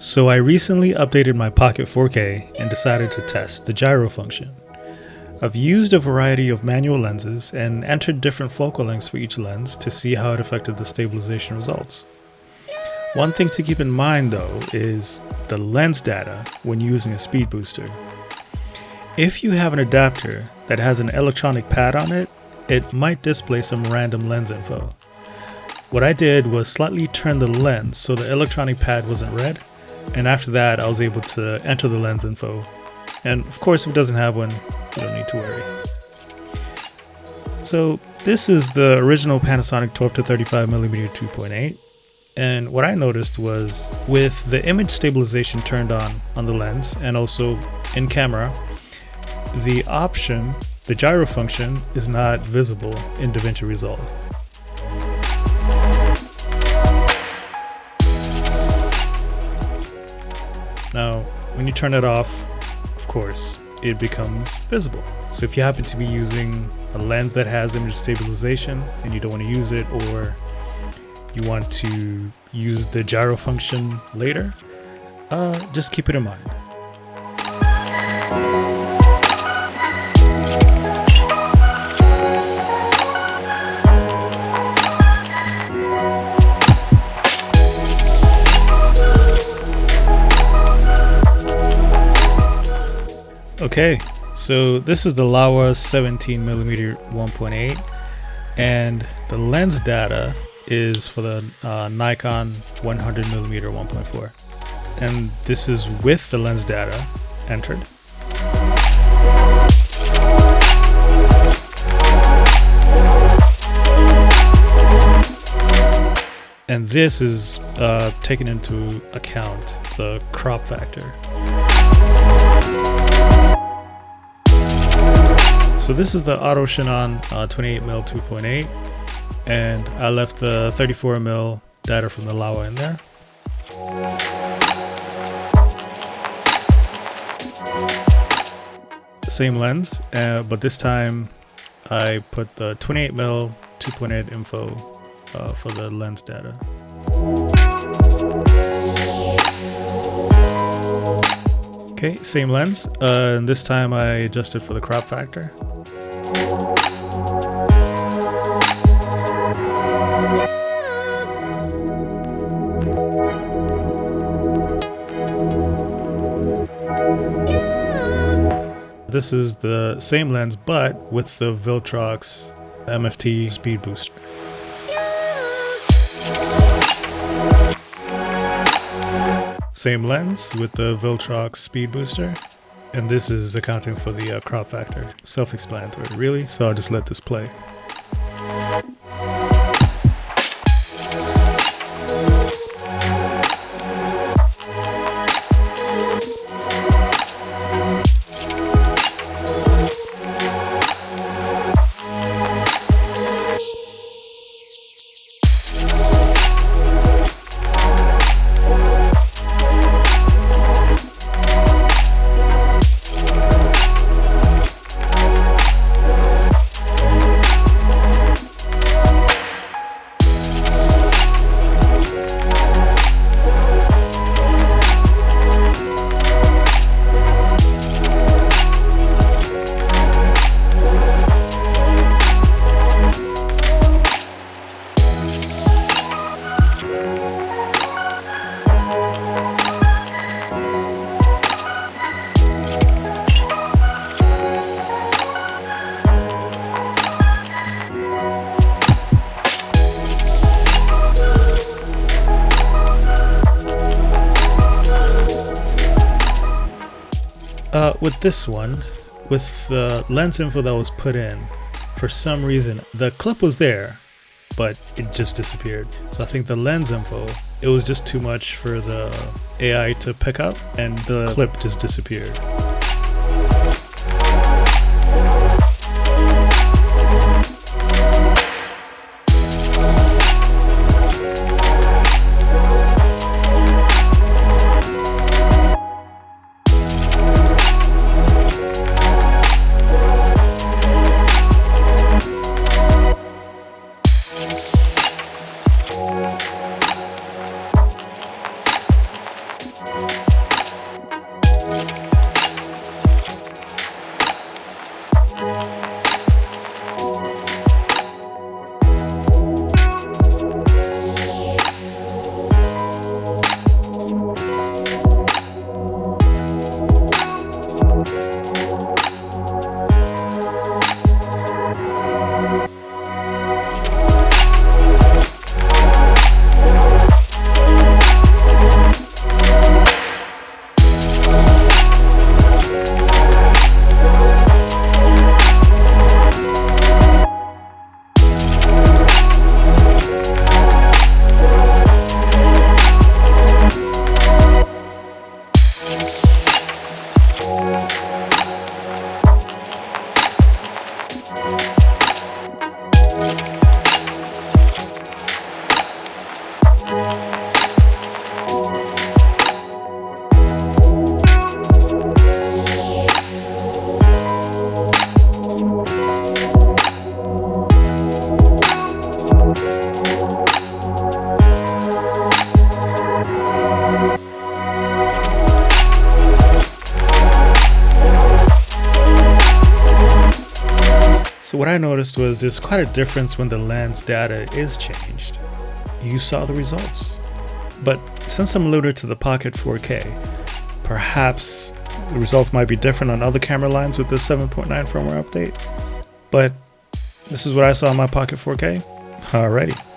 So I recently updated my Pocket 4K and decided to test the gyro function. I've used a variety of manual lenses and entered different focal lengths for each lens to see how it affected the stabilization results. One thing to keep in mind though is the lens data when using a speed booster. If you have an adapter that has an electronic pad on it, it might display some random lens info. What I did was slightly turn the lens so the electronic pad wasn't red, and after that I was able to enter the lens info. And of course, if it doesn't have one, you don't need to worry. So this is the original Panasonic 12 to 35mm 2.8. And what I noticed was with the image stabilization turned on the lens and also in camera, the option, the gyro function, is not visible in Davinci Resolve. Now, when you turn it off, of course, it becomes visible. So if you happen to be using a lens that has image stabilization and you don't want to use it, or you want to use the gyro function later, just keep it in mind. Okay, so this is the Laowa 17mm 1.8, and the lens data is for the Nikon 100mm 1.4, and this is with the lens data entered. And this is taking into account the crop factor. So this is the Auto Shannon 28mm 2.8, and I left the 34mm data from the Laowa in there. Same lens, but this time I put the 28mm 2.8 info for the lens data. Okay, same lens, and this time I adjusted for the crop factor. This is the same lens, but with the Viltrox MFT speed booster. Same lens with the Viltrox speed booster, and this is accounting for the crop factor. Self-explanatory, really, so I'll just let this play. With this one, with the lens info that was put in, for some reason the clip was there, but it just disappeared. So I think the lens info, it was just too much for the AI to pick up, and the clip just disappeared. So what I noticed was there's quite a difference when the lens data is changed. You saw the results. But since I'm limited to the Pocket 4K, perhaps the results might be different on other camera lines with this 7.9 firmware update. But this is what I saw on my Pocket 4K. Alrighty.